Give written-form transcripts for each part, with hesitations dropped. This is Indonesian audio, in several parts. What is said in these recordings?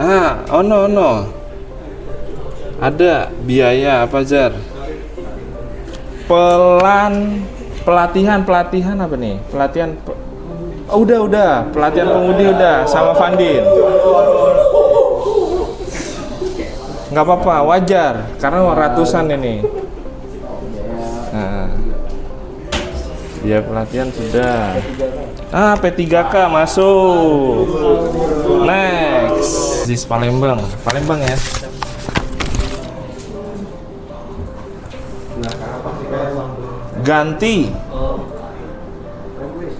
Oh no. Ada biaya apa, Jar? Pelatihan apa nih? Udah. Pelatihan pengudi udah sama Vandin. Nggak apa-apa, wajar karena ratusan ini. Nah, dia pelatihan sudah. P3K masuk. Next. Zis Palembang ya. Ganti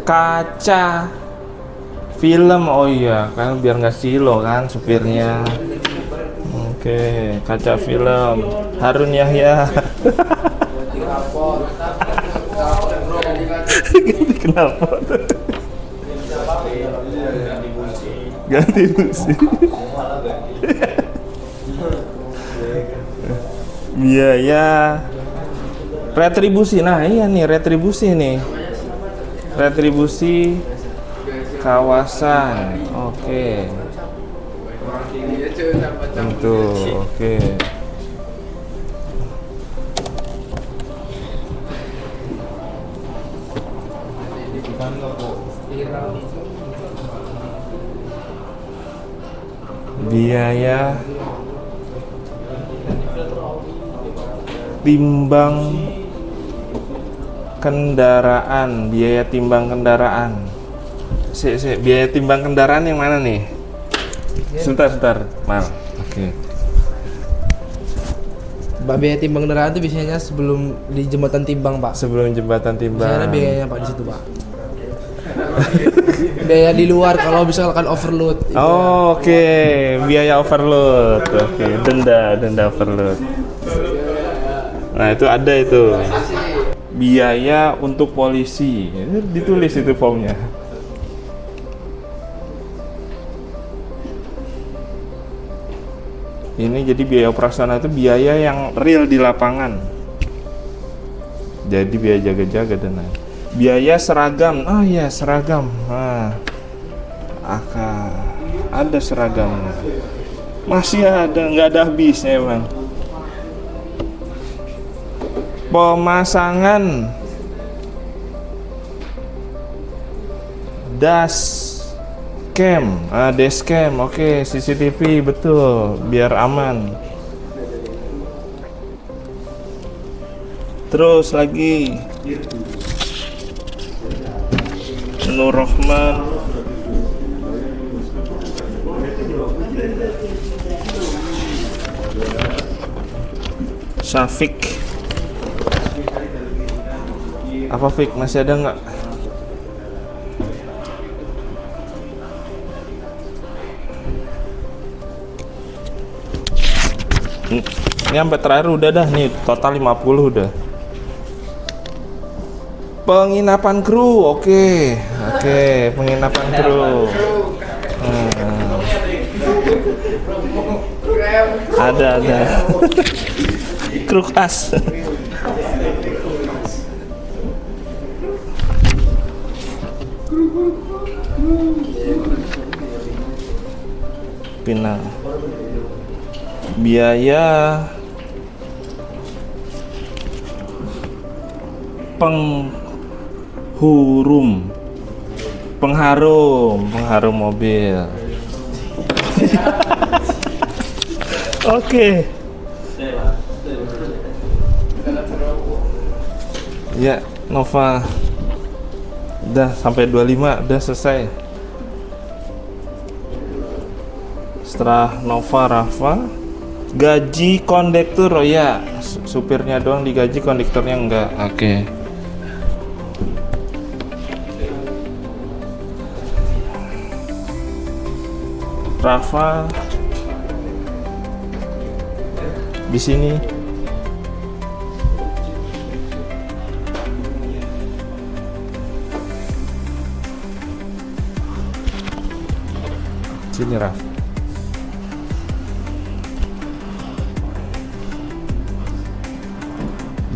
kaca film. Oh iya, kan biar nggak silo kan supirnya. Oke, kaca film Harun Yahya. Ganti knalpot. Ganti busi. Biaya retribusi. Nah, iya nih retribusi nih. Retribusi kawasan. Oke. Tentu. Oke. Biaya timbang kendaraan, biaya timbang kendaraan. Biaya timbang kendaraan yang mana nih? Sebentar, Mal. Oke. Biaya timbang kendaraan itu biasanya sebelum di jembatan timbang, Pak. Sebelum jembatan timbang. Biasanya biayanya Pak di situ, Pak. Biaya di luar kalau misalkan overload. Oke. Biaya overload. Oke, denda overload. Nah, itu ada itu. Biaya untuk polisi. Ditulis itu formnya. Ini jadi biaya operasional itu biaya yang real di lapangan. Jadi biaya jaga-jaga dan lain. Biaya seragam. Oh iya, seragam. Nah, ada seragam. Masih ada, nggak ada habisnya emang. Pemasangan dashcam, oke, CCTV betul, biar aman. Terus lagi Nur Rahman, Syafiq. Apa Fik, masih ada nggak? Ini sampai terakhir udah dah nih, total 50 udah. Penginapan kru, oke, penginapan kru. Ada. Kru khas. Pinang. Biaya pengharum mobil. Oke. Ya, Nova. Udah sampai 25, udah selesai. Setelah Nova, Rafa, gaji kondektur. Oh ya, supirnya doang digaji, kondekturnya enggak. Oke. Rafa di sini. Sini, Rafa.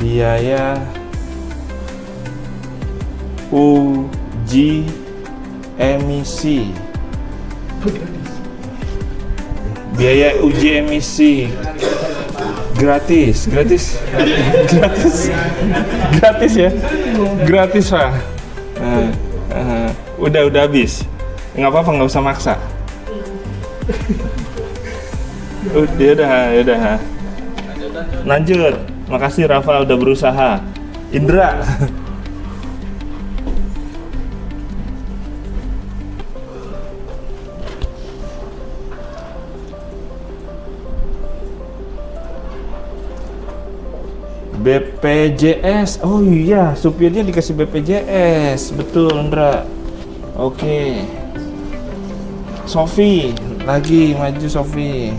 Biaya uji emisi. Biaya uji emisi gratis ya, gratis Pak. Udah habis, nggak apa-apa, nggak usah maksa. Udah. Lanjut. Makasih Rafa udah berusaha. Indra. BPJS. Oh iya, supirnya dikasih BPJS. Betul, Indra. Oke. Sofi, lagi maju Sofi.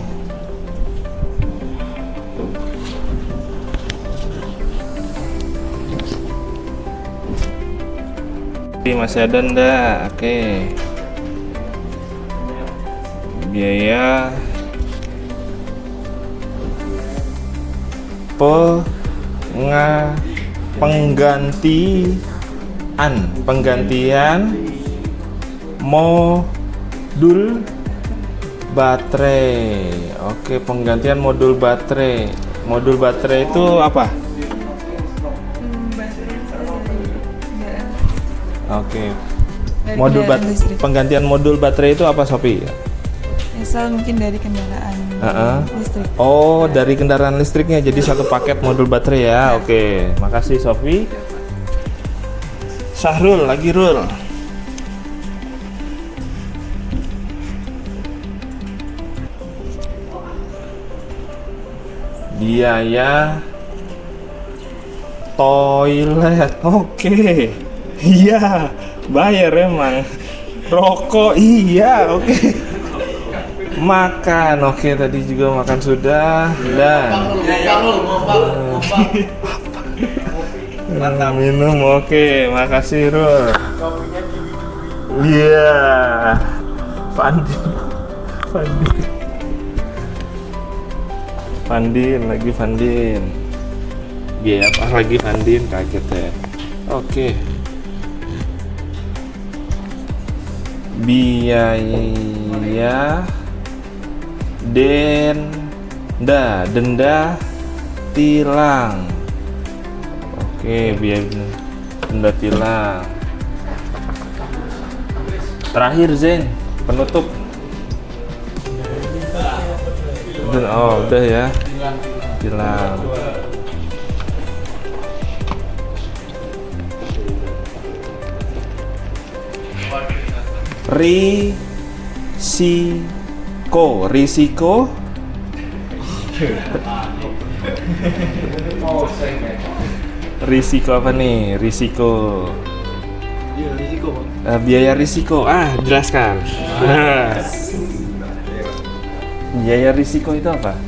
Masih ada enggak? Oke. Biaya penggantian modul baterai. Oke, penggantian modul baterai. Modul baterai itu apa? Oke. Modul penggantian modul baterai itu apa, Sofi? Misal mungkin dari kendaraan listrik. Oh, dari kendaraan listriknya, jadi satu paket modul baterai ya. Oke, makasih Sofi. Sahrul, lagi Rul. Biaya toilet. Oke. Iya, bayar emang. Rokok, iya, oke. Makan, oke, tadi juga makan sudah. Dan minum, oke, makasih Rul. Iya, Vandin. Biaya apa lagi Vandin, kaget ya. Oke. Biaya denda tilang. Oke, biaya denda tilang. Terakhir Zen, penutup. Oh, udah ya. Tilang. Risiko apa nih? Risiko. Biaya risiko. Jelaskan. Biaya risiko itu apa?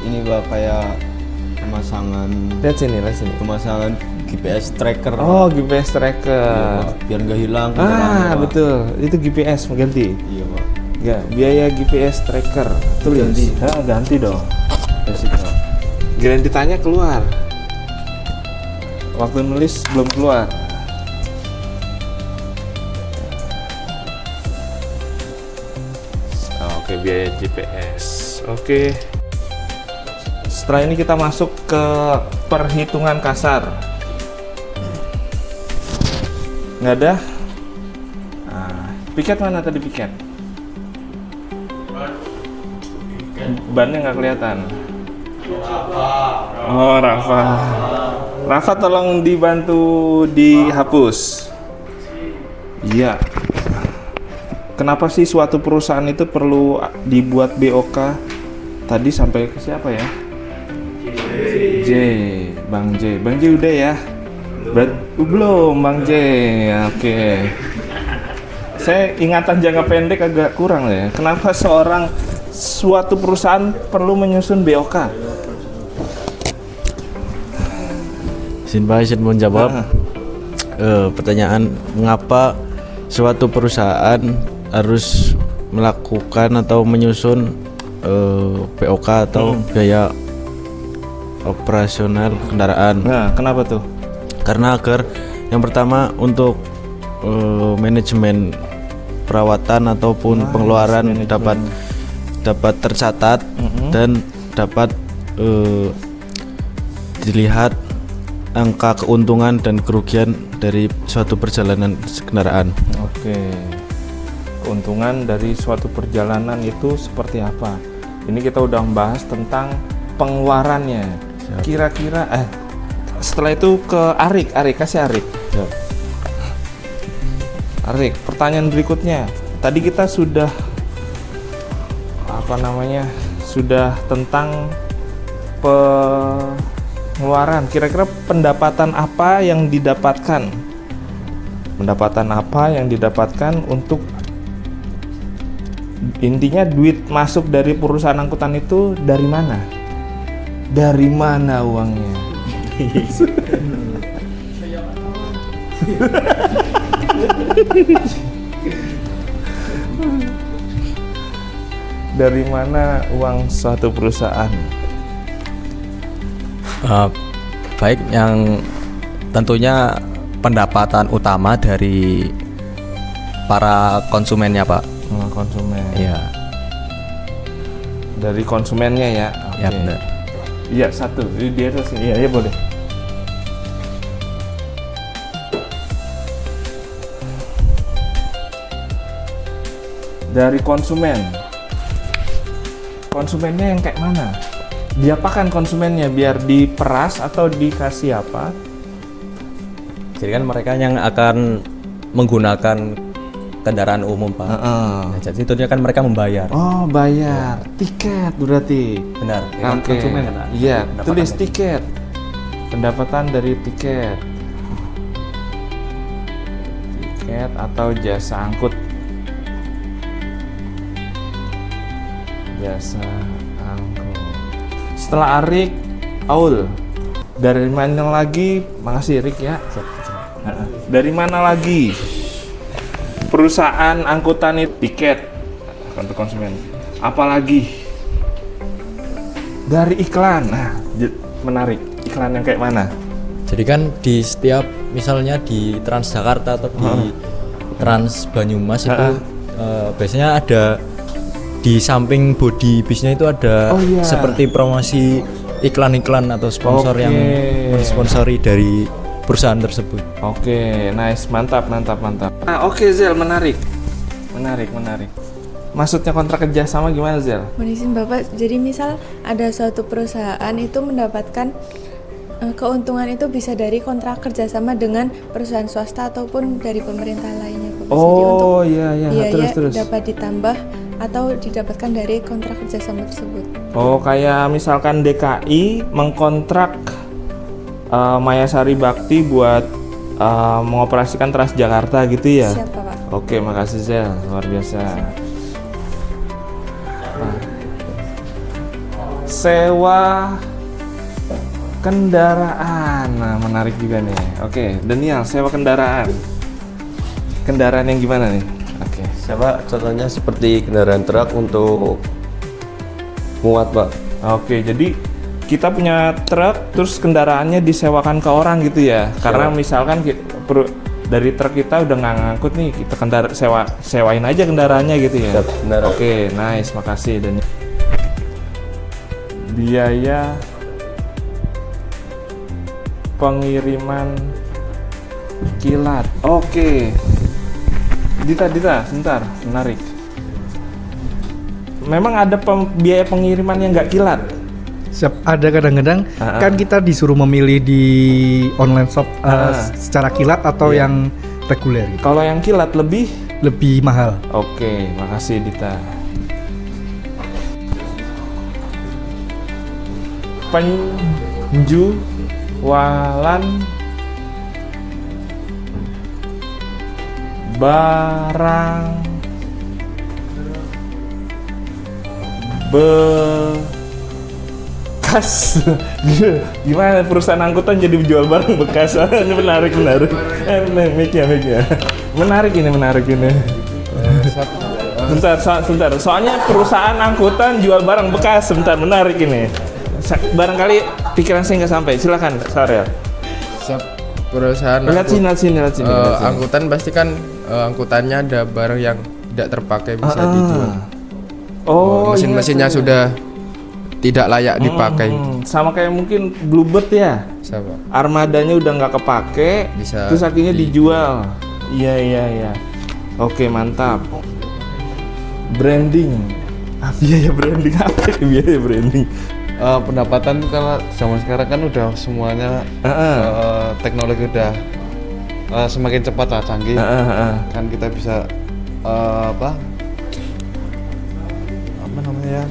Ini Pak, kayak pemasangan. Lihat sini. Pemasangan GPS tracker. Oh, GPS tracker. Iya, Pak. Biar nggak hilang. Betul. Itu GPS ganti. Iya Pak. Ya, biaya GPS tracker. Tulis. Ganti dong. Giliran ditanya keluar. Waktu nulis belum keluar. Oke, biaya GPS. Oke. Setelah ini kita masuk ke perhitungan kasar. Nggak ada? Piket mana tadi piket? Bannya nggak kelihatan. Oh, Rafa tolong dibantu dihapus. Iya. Kenapa sih suatu perusahaan itu perlu dibuat BOK? Tadi sampai ke siapa ya? Bang J udah ya? Belum Bang J. Oke. Saya ingatan jangka pendek agak kurang ya. Kenapa suatu perusahaan perlu menyusun BOK? Izin mau jawab pertanyaan, mengapa suatu perusahaan harus melakukan atau menyusun BOK atau biaya operasional kendaraan. Nah, kenapa tuh? Karena agar yang pertama untuk manajemen perawatan ataupun pengeluaran dapat tercatat dan dapat dilihat angka keuntungan dan kerugian dari suatu perjalanan kendaraan. Oke. Keuntungan dari suatu perjalanan itu seperti apa? Ini kita udah membahas tentang pengeluarannya. Kira-kira setelah itu ke Arik kasih Arik. Arik, pertanyaan berikutnya. Tadi kita sudah sudah tentang pengeluaran. Kira-kira pendapatan apa yang didapatkan? Pendapatan apa yang didapatkan untuk intinya duit masuk dari perusahaan angkutan itu dari mana? Dari mana uangnya? Dari mana uang suatu perusahaan? Baik, yang tentunya pendapatan utama dari para konsumennya, Pak. Konsumen. Iya. Dari konsumennya ya. Ya, Oke. benar. Iya, satu. Di atas. Iya, boleh. Dari konsumen. Konsumennya yang kayak mana? Diapakan konsumennya? Biar diperas atau dikasih apa? Jadi kan mereka yang akan menggunakan kendaraan umum, Pak. Nah, jadi tentunya kan mereka membayar. Oh, bayar. Tiket berarti. Benar. Ya kan, Oke. konsumen kan. Iya, Pendapatan tulis itu. tiket. Pendapatan dari tiket. Tiket atau jasa angkut. Jasa angkut. Setelah Arik, Aul. Dari mana lagi? Makasih Rik ya. Dari mana lagi? Perusahaan angkutan itu tiket untuk konsumen. Apalagi dari iklan. Nah, menarik. Iklan yang kayak mana? Jadi kan di setiap misalnya di Transjakarta atau di Trans Banyumas itu biasanya ada di samping body bisnya itu ada seperti promosi iklan-iklan atau sponsor yang mensponsori dari perusahaan tersebut. Oke, nice, mantap. Oke Zel, menarik. Maksudnya kontrak kerjasama gimana Zel? Mohon izin Bapak, jadi misal ada suatu perusahaan itu mendapatkan keuntungan itu bisa dari kontrak kerjasama dengan perusahaan swasta ataupun dari pemerintah lainnya, Bapak. Jadi untuk biaya terus. dapat ditambah atau didapatkan dari kontrak kerjasama tersebut. Oh, kayak misalkan DKI mengkontrak Mayasari Bakti buat mengoperasikan Transjakarta gitu ya? Siap, Bapak. Oke, makasih Zel, luar biasa. Nah, sewa kendaraan, nah menarik juga nih. Oke, Daniel, sewa kendaraan. Kendaraan yang gimana nih? Oke. Siapa contohnya seperti kendaraan truk untuk muat, Pak. Oke, jadi kita punya truk, terus kendaraannya disewakan ke orang gitu ya? Karena misalkan dari truk kita udah nggak ngangkut nih, kita sewain aja kendaraannya gitu ya? Benar. Oke, nice, makasih Daniel. Biaya pengiriman kilat. Oke. Dita, sebentar, menarik. Memang ada biaya pengiriman yang nggak kilat? Ada kadang-kadang kan kita disuruh memilih di online shop secara kilat atau yang reguler gitu. Kalau yang kilat Lebih mahal. Oke, makasih Dita. Penjualan barang bekas. Gimana perusahaan angkutan jadi jual barang bekas? Ini menarik. Mic-nya. Menarik ini. Sebentar. Soalnya perusahaan angkutan jual barang bekas. Sebentar, menarik ini. Barangkali pikiran saya nggak sampai. Silakan, Sarel. Perusahaan Lihat sini. angkutan pasti kan angkutannya ada barang yang tidak terpakai bisa dijual. Oh, Mesin-mesinnya iya tuh. sudah tidak layak dipakai. Sama kayak mungkin Bluebird ya. Siapa? Armadanya udah nggak kepake, Bisa terus akhirnya dijual. Iya. Oke, mantap. Branding. Biaya branding apa itu biaya branding? Pendapatan karena zaman sekarang kan udah semuanya teknologi udah semakin cepat lah, canggih. Kan kita bisa apa namanya ya,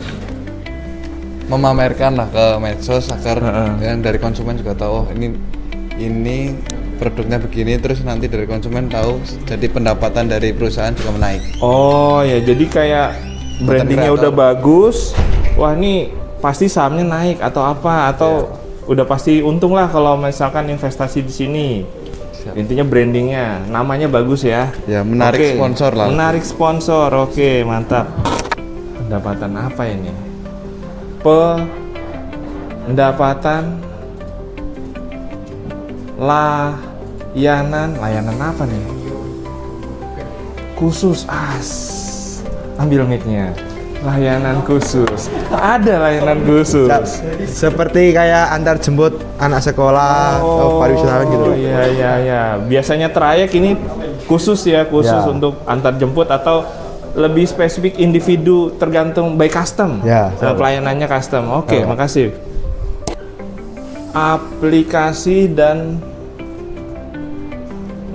memamerkan lah ke medsos agar yang dari konsumen juga tahu, oh ini produknya begini, terus nanti dari konsumen tahu, jadi pendapatan dari perusahaan juga menaik. Oh ya, jadi kayak brandingnya udah bagus, wah ini pasti sahamnya naik atau apa, atau udah pasti untung lah kalau misalkan investasi di sini. Intinya brandingnya, namanya bagus ya. Ya, menarik sponsor lah. Menarik sponsor, oke, mantap. Pendapatan apa ini? Pendapatan layanan apa nih? Khusus, ambil mic-nya. Layanan khusus. Ada layanan khusus. Seperti kayak antar jemput anak sekolah atau pariwisata gitu. Iya. Biasanya trayek ini khusus untuk antar jemput atau lebih spesifik individu, tergantung by custom. Pelayanannya custom. Oke, makasih. Aplikasi dan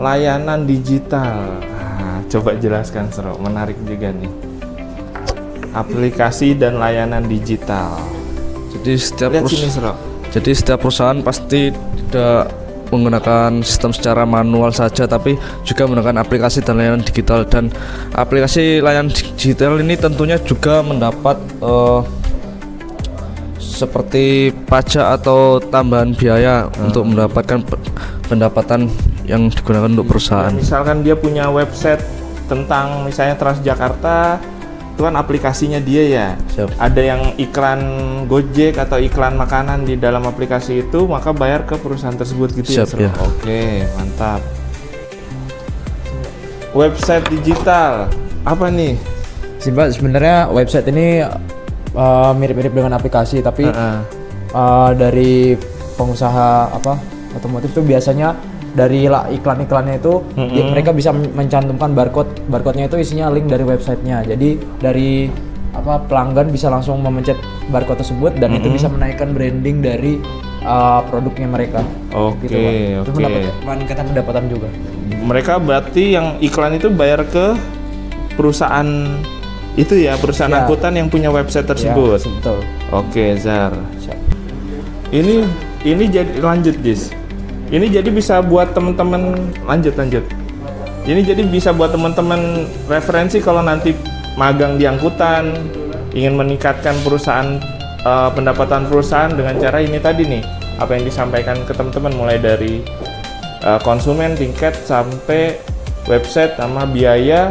layanan digital. Coba jelaskan, Sro. Menarik juga nih. Aplikasi dan layanan digital. Jadi setiap perusahaan pasti tidak menggunakan sistem secara manual saja, tapi juga menggunakan aplikasi dan layanan digital. Dan aplikasi layanan digital ini tentunya juga mendapat seperti pajak atau tambahan biaya untuk mendapatkan pendapatan yang digunakan untuk perusahaan. Misalkan dia punya website tentang misalnya Transjakarta, itu kan aplikasinya dia ya. Ada yang iklan Gojek atau iklan makanan di dalam aplikasi itu, maka bayar ke perusahaan tersebut gitu ya. Oke, mantap. Website digital apa nih? Sebenarnya website ini mirip-mirip dengan aplikasi, tapi dari pengusaha otomotif itu biasanya dari iklan-iklannya itu mereka bisa mencantumkan barcode-nya itu isinya link dari websitenya. Jadi dari pelanggan bisa langsung memencet barcode tersebut dan itu bisa menaikkan branding dari produknya mereka. Oke. Itu meningkatkan pendapatan juga. Mereka berarti yang iklan itu bayar ke perusahaan itu ya, perusahaan angkutan yang punya website tersebut. Ya, betul. Oke, Zar. Ini jadi lanjut, Dis. Ini jadi bisa buat teman-teman lanjut. Ini jadi bisa buat teman-teman referensi kalau nanti magang di angkutan, ingin meningkatkan perusahaan pendapatan perusahaan dengan cara ini tadi nih. Apa yang disampaikan ke teman-teman, mulai dari konsumen, tiket, sampai website sama biaya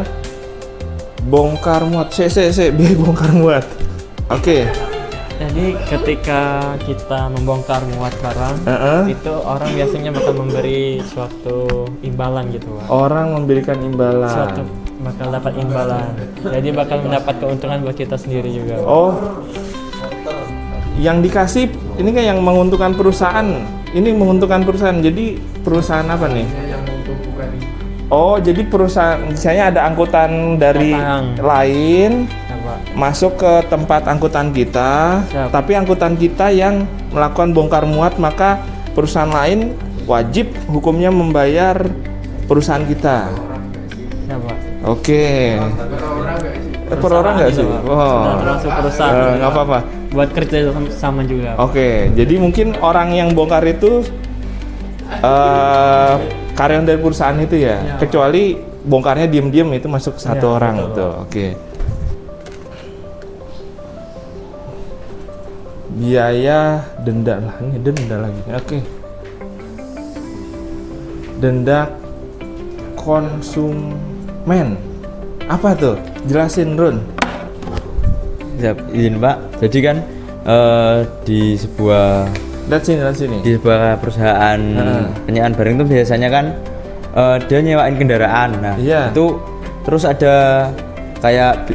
bongkar muat. Biaya bongkar muat. Oke. Jadi ketika kita membongkar muat barang, itu orang biasanya bakal memberi suatu imbalan gitu, Pak. Orang memberikan imbalan. Bakal dapat imbalan. Jadi bakal mendapat keuntungan buat kita sendiri juga, Pak. Oh. Yang dikasih ini kan yang menguntungkan perusahaan. Ini menguntungkan perusahaan. Jadi perusahaan apa nih? Oh, jadi perusahaan misalnya ada angkutan dari lain masuk ke tempat angkutan kita, tapi angkutan kita yang melakukan bongkar muat, maka perusahaan lain wajib hukumnya membayar perusahaan kita. Oke. Per orang nggak sih? Termasuk perusahaan. Nggak apa-apa. Buat kerja sama juga. Oke. Jadi mungkin orang yang bongkar itu karyawan dari perusahaan itu ya. Kecuali bongkarnya diem-diem itu masuk satu orang gitu. Oke. Biaya denda lah, ini denda lagi. Oke. Denda konsumen. Apa tuh? Jelasin, Run. Izin, Pak. Jadi kan di sebuah sini. Di sebuah perusahaan penyewaan barang itu biasanya kan dia nyewain kendaraan. Nah, itu terus ada kayak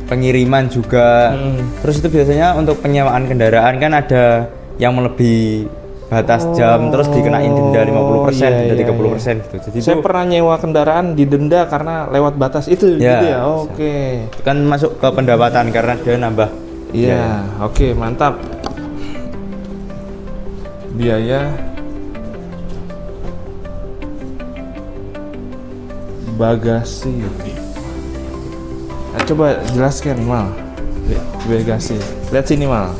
pengiriman juga. Terus itu biasanya untuk penyewaan kendaraan kan ada yang melebihi batas jam, terus dikenain denda 50%, denda 30% gitu. Jadi saya pernah nyewa kendaraan didenda karena lewat batas itu ya, gitu ya. Oke. Itu kan masuk ke pendapatan karena dia nambah. Iya, oke, mantap. Biaya bagasi. Nah, coba jelaskan Mal. Bagasi. Lihat sini Mal.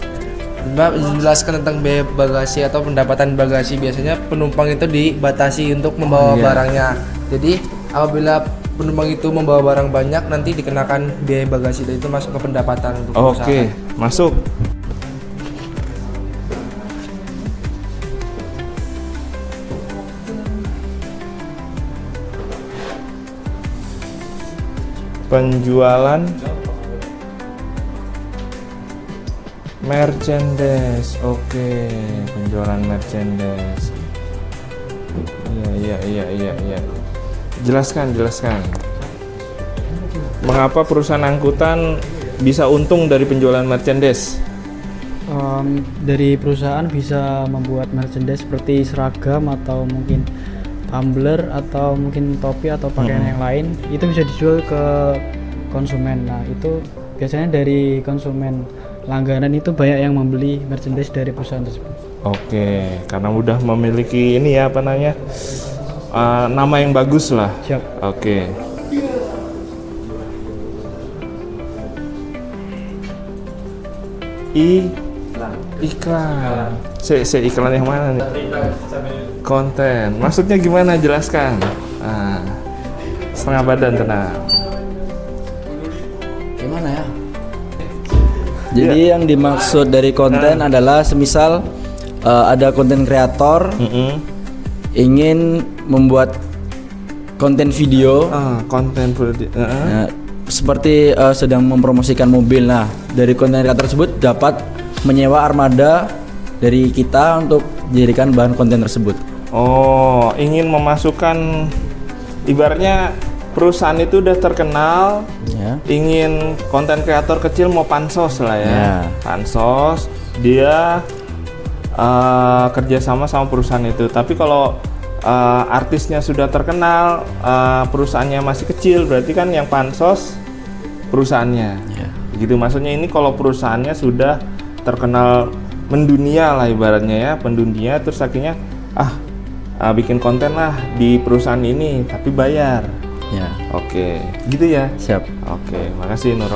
Mbak jelaskan tentang biaya bagasi atau pendapatan bagasi. Biasanya penumpang itu dibatasi untuk membawa barangnya. Jadi apabila penumpang itu membawa barang banyak, nanti dikenakan biaya bagasi dan itu masuk ke pendapatan untuk perusahaan. Oke, masuk. Penjualan merchandise. Oke, penjualan merchandise. Iya. Jelaskan. Mengapa perusahaan angkutan bisa untung dari penjualan merchandise? Dari perusahaan bisa membuat merchandise seperti seragam atau mungkin tumbler atau mungkin topi atau pakaian yang lain, itu bisa dijual ke konsumen. Nah, itu biasanya dari konsumen langganan itu banyak yang membeli merchandise dari perusahaan tersebut. Oke, karena udah memiliki ini ya, apa namanya, nama yang bagus lah. Siap. Oke. Iklan. Iklan yang mana nih? Konten. Maksudnya gimana? Jelaskan. Setengah badan tenang. Gimana ya? Jadi yang dimaksud dari konten adalah semisal ada konten kreator ingin membuat konten video, seperti sedang mempromosikan mobil. Nah, dari konten kreator tersebut dapat menyewa armada dari kita untuk dijadikan bahan konten tersebut. Oh, ingin memasukkan, ibaratnya perusahaan itu udah terkenal, ingin konten kreator kecil mau pansos lah ya. Pansos, dia kerjasama sama perusahaan itu. Tapi kalau artisnya sudah terkenal, perusahaannya masih kecil, berarti kan yang pansos perusahaannya. Gitu maksudnya. Ini kalau perusahaannya sudah terkenal mendunia lah ibaratnya ya, pendunia, terus akhirnya bikin konten lah di perusahaan ini tapi bayar. Oke, gitu ya. Siap. Oke, makasih Nur.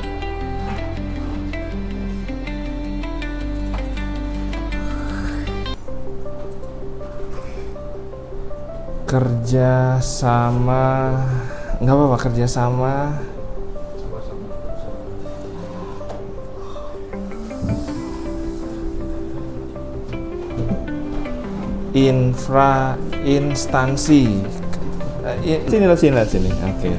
Kerja sama, nggak apa-apa, kerja sama. Infra instansi. Sini. Oke.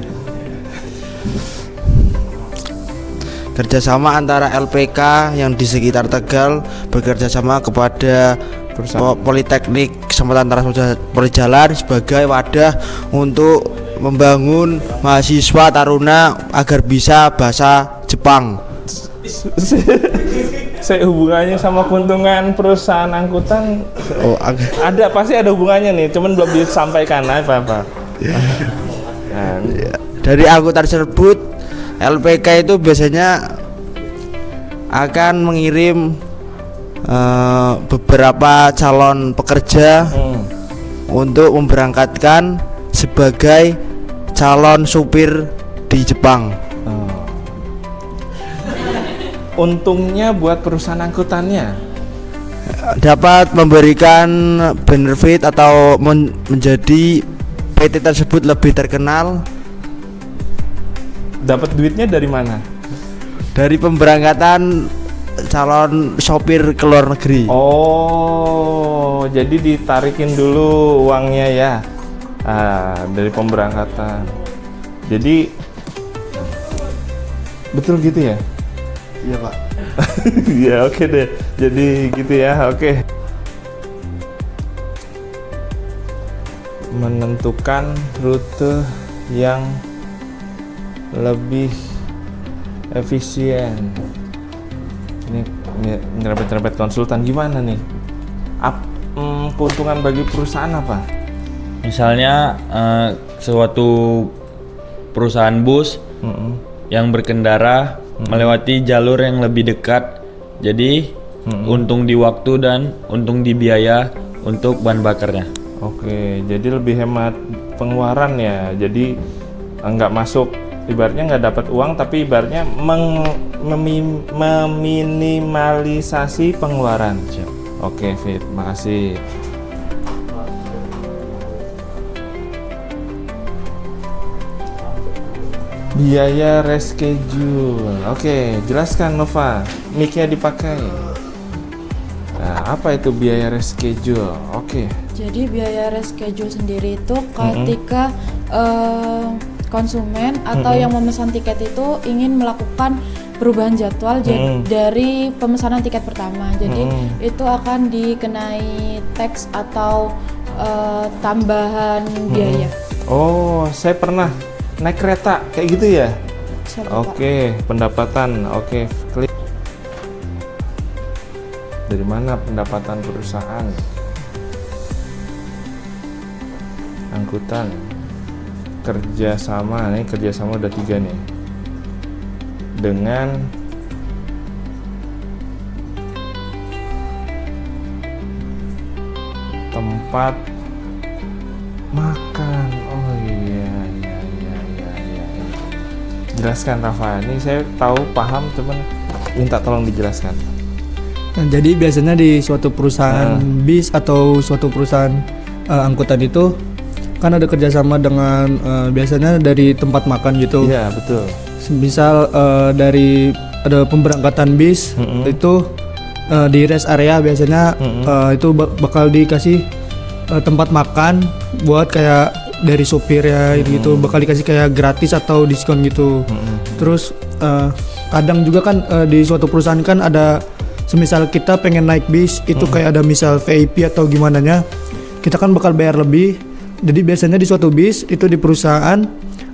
Kerjasama antara LPK yang di sekitar Tegal bekerjasama kepada Politeknik Kesempatan Transmedia Perjalan sebagai wadah untuk membangun mahasiswa taruna agar bisa bahasa Jepang. Saya hubungannya sama keuntungan perusahaan angkutan. Ada, pasti ada hubungannya nih, cuman belum disampaikan apa. Dari angkutan tersebut, LPK itu biasanya akan mengirim beberapa calon pekerja untuk memberangkatkan sebagai calon supir di Jepang. Untungnya buat perusahaan angkutannya dapat memberikan benefit atau menjadi PT tersebut lebih terkenal. Dapat duitnya dari mana? Dari pemberangkatan calon sopir ke luar negeri. Oh, jadi ditarikin dulu uangnya ya, dari pemberangkatan. Jadi betul gitu ya? Iya Pak. Ya oke deh. Jadi gitu ya, oke. Menentukan rute yang lebih efisien. Ini nyerempet-nyerempet konsultan gimana nih? Keuntungan bagi perusahaan apa? Misalnya suatu perusahaan bus yang berkendara melewati jalur yang lebih dekat, jadi untung di waktu dan untung di biaya untuk bahan bakarnya. Oke, jadi lebih hemat pengeluaran ya. Jadi nggak masuk, ibaratnya nggak dapat uang, tapi ibaratnya meminimalisasi pengeluaran. Oke, Fit, makasih. Biaya reschedule. Oke, jelaskan Nova. Mic-nya dipakai. Nah, apa itu biaya reschedule? Oke. Jadi biaya reschedule sendiri itu ketika konsumen atau yang memesan tiket itu ingin melakukan perubahan jadwal dari pemesanan tiket pertama. Jadi itu akan dikenai tax atau tambahan biaya. Oh, saya pernah naik kereta kayak gitu ya? Oke, pendapatan. Oke, klik. Dari mana pendapatan perusahaan? Angkutan. Kerjasama, nih kerjasama udah 3 nih. Dengan tempat makan. Oh iya. Jelaskan Rafa. Ini saya tahu paham, cuman minta tolong dijelaskan. Nah, jadi biasanya di suatu perusahaan bis atau suatu perusahaan angkutan itu kan ada kerjasama dengan biasanya dari tempat makan gitu. Iya, betul. Misal dari ada pemberangkatan bis itu di rest area biasanya itu bakal dikasih tempat makan buat kayak dari sopir ya gitu, bakal dikasih kayak gratis atau diskon gitu. Terus kadang juga kan di suatu perusahaan kan ada, semisal kita pengen naik bis itu kayak ada misal VIP atau gimana nya, kita kan bakal bayar lebih. Jadi biasanya di suatu bis itu di perusahaan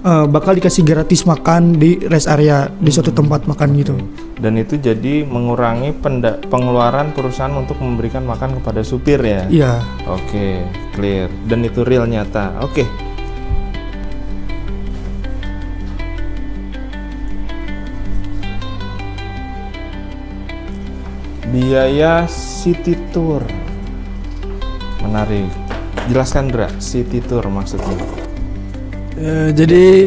bakal dikasih gratis makan di rest area di suatu tempat makan gitu. Dan itu jadi mengurangi pengeluaran perusahaan untuk memberikan makan kepada supir ya? Iya. Oke, clear. Dan itu real nyata. Oke. Biaya city tour. Menarik. Jelaskan Dra, city tour maksudnya. Jadi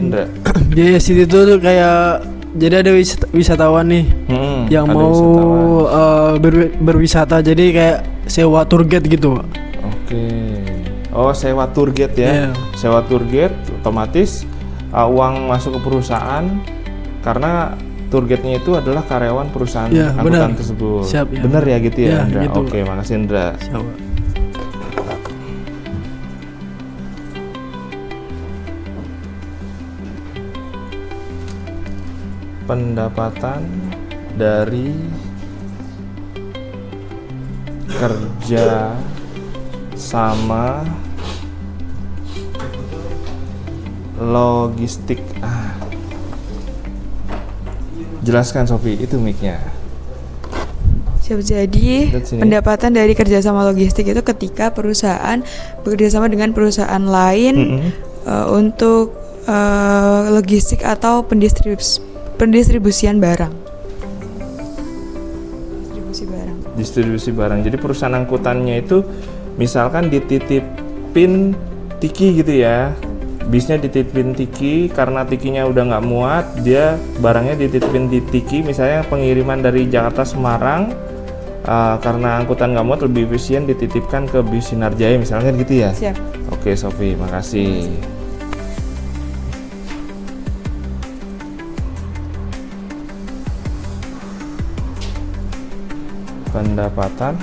biaya city tour tuh kayak, jadi ada wisatawan nih yang mau berwisata, jadi kayak sewa tour guide gitu. Oke. Oh, sewa tour guide ya? Sewa tour guide otomatis uang masuk ke perusahaan karena tour guide-nya itu adalah karyawan perusahaan angkutan tersebut. Siap, ya. Bener ya gitu ya, Indra? Gitu. Oke, makasih Indra. Siap. Pendapatan dari kerja sama logistik. Jelaskan Sofi, itu mic-nya. Siap. Jadi pendapatan dari kerjasama logistik itu ketika perusahaan bekerjasama dengan perusahaan lain untuk logistik atau pendistribusian barang. Distribusi barang. Jadi perusahaan angkutannya itu misalkan dititipin tiki gitu ya. Bisnya dititipin tiki, karena tikinya udah nggak muat, dia barangnya dititipin di tiki. Misalnya pengiriman dari Jakarta Semarang, karena angkutan nggak muat lebih efisien dititipkan ke bis Sinarjaya misalnya gitu ya. Siap. Oke Sofi, makasih. Pendapatan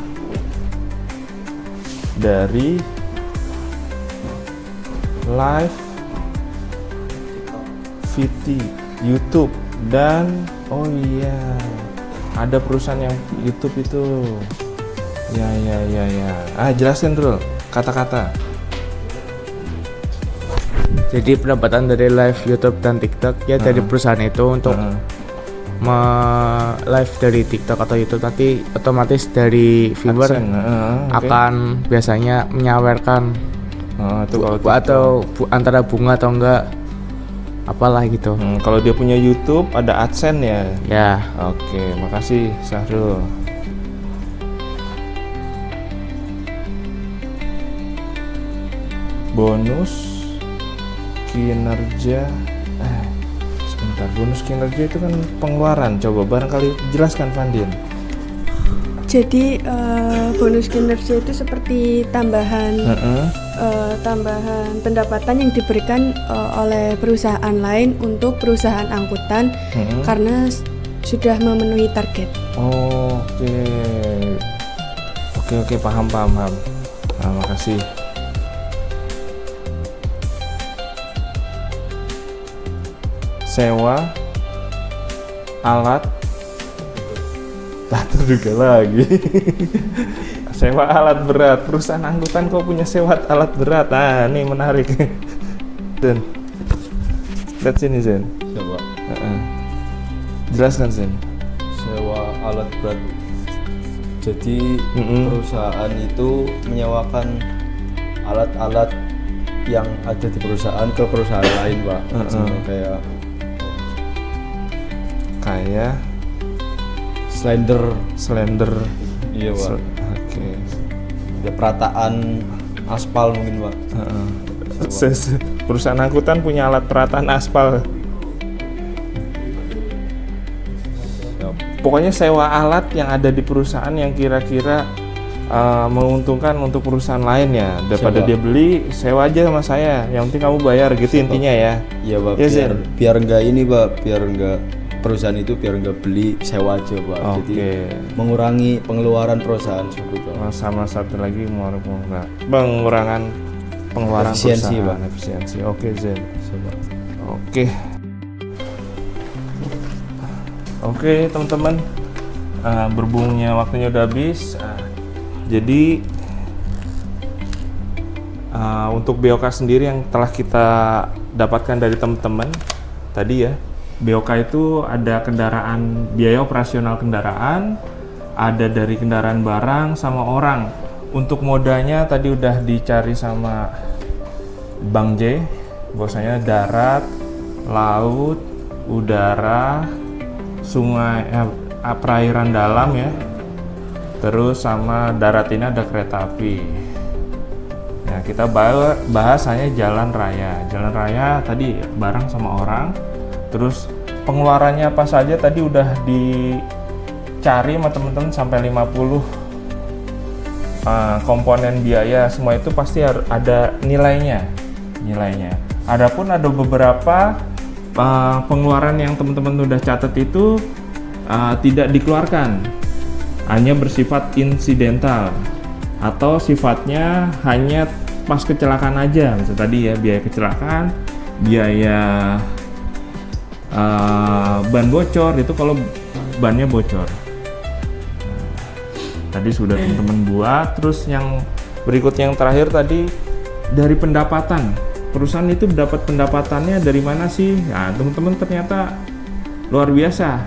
dari live VT YouTube dan oh iya ada perusahaan yang YouTube itu ya. Jelasin dulu kata-kata. Jadi pendapatan dari live YouTube dan TikTok ya dari perusahaan itu untuk live dari TikTok atau YouTube, nanti otomatis dari viewer akan biasanya menyawerkan antara bunga atau enggak apalah gitu. Kalau dia punya YouTube ada AdSense ya? Ya. Oke, makasih Syahrul. Bonus kinerja sebentar, bonus kinerja itu kan pengeluaran. Coba barangkali jelaskan Vandin. Jadi bonus kinerja itu seperti tambahan tambahan pendapatan yang diberikan oleh perusahaan lain untuk perusahaan angkutan karena sudah memenuhi target. Oke, paham. Nah, makasih. Sewa alat terduga lagi. Sewa alat berat, perusahaan angkutan kok punya sewa alat berat. Nah, ini menarik. Zen, lihat sini Zen. Coba. Jelaskan Zen. Sewa alat berat. Jadi perusahaan itu menyewakan alat-alat yang ada di perusahaan ke perusahaan lain, Pak. Kayak slender. Iya, Pak. Oke. Ya, perataan aspal mungkin, Pak. Perusahaan angkutan punya alat perataan aspal. Pokoknya sewa alat yang ada di perusahaan yang kira-kira menguntungkan untuk perusahaan lain ya. Daripada dia beli, sewa aja sama saya. Yang penting kamu bayar gitu intinya ya. Iya, Pak. Ya, biar enggak ini, Pak. Biar enggak perusahaan itu biar nggak beli, sewa aja, Pak. Jadi mengurangi pengeluaran perusahaan seperti itu. Sama satu lagi pengurangan pengeluaran efisiensi, perusahaan. Pak. Efisiensi. Oke, Zen. Oke, teman-teman. Berhubungnya waktunya udah habis. Jadi untuk BOK sendiri yang telah kita dapatkan dari teman-teman tadi ya. BOK itu ada kendaraan, biaya operasional kendaraan, ada dari kendaraan barang sama orang. Untuk modanya tadi udah dicari sama Bang J, bahwasanya darat, laut, udara, sungai, perairan dalam ya. Terus sama darat ini ada kereta api. Nah, kita bahas hanya jalan raya. Jalan raya tadi barang sama orang. Terus pengeluarannya apa saja tadi udah dicari sama teman-teman sampai 50 komponen biaya, semua itu pasti ada nilainya. Adapun ada beberapa pengeluaran yang teman-teman udah catat itu tidak dikeluarkan, hanya bersifat insidental atau sifatnya hanya pas kecelakaan aja. Misalnya tadi ya biaya kecelakaan, biaya ban bocor itu kalau bannya bocor. Tadi sudah teman-teman buat. Terus yang berikutnya yang terakhir tadi dari pendapatan. Perusahaan itu dapat pendapatannya dari mana sih? Nah, teman-teman ternyata luar biasa.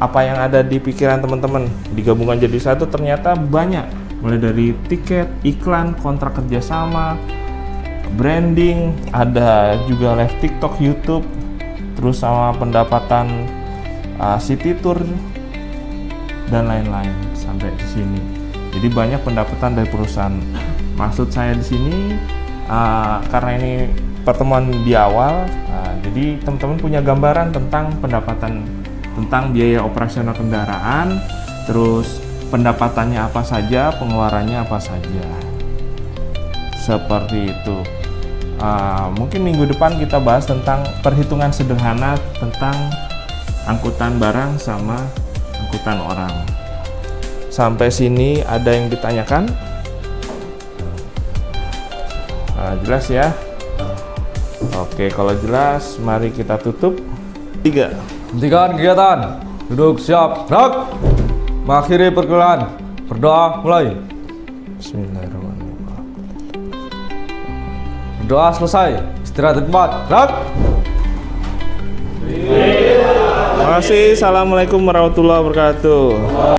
Apa yang ada di pikiran teman-teman digabungkan jadi satu ternyata banyak. Mulai dari tiket, iklan, kontrak kerjasama, branding, ada juga live TikTok, YouTube, terus sama pendapatan city tour dan lain-lain sampai di sini. Jadi banyak pendapatan dari perusahaan. Maksud saya di sini karena ini pertemuan di awal, jadi teman-teman punya gambaran tentang pendapatan, tentang biaya operasional kendaraan, terus pendapatannya apa saja, pengeluarannya apa saja. Seperti itu. Mungkin minggu depan kita bahas tentang perhitungan sederhana tentang angkutan barang sama angkutan orang. Sampai sini ada yang ditanyakan? Jelas ya? Oke, kalau jelas mari kita tutup. 3. Hentikan kegiatan. Duduk siap. Gerak. Mengakhiri perkuliahan. Berdoa mulai. Bismillahirrahmanirrahim. Doa selesai. Istirahat di tempat. Gerak. kasih. Assalamualaikum warahmatullahi wabarakatuh.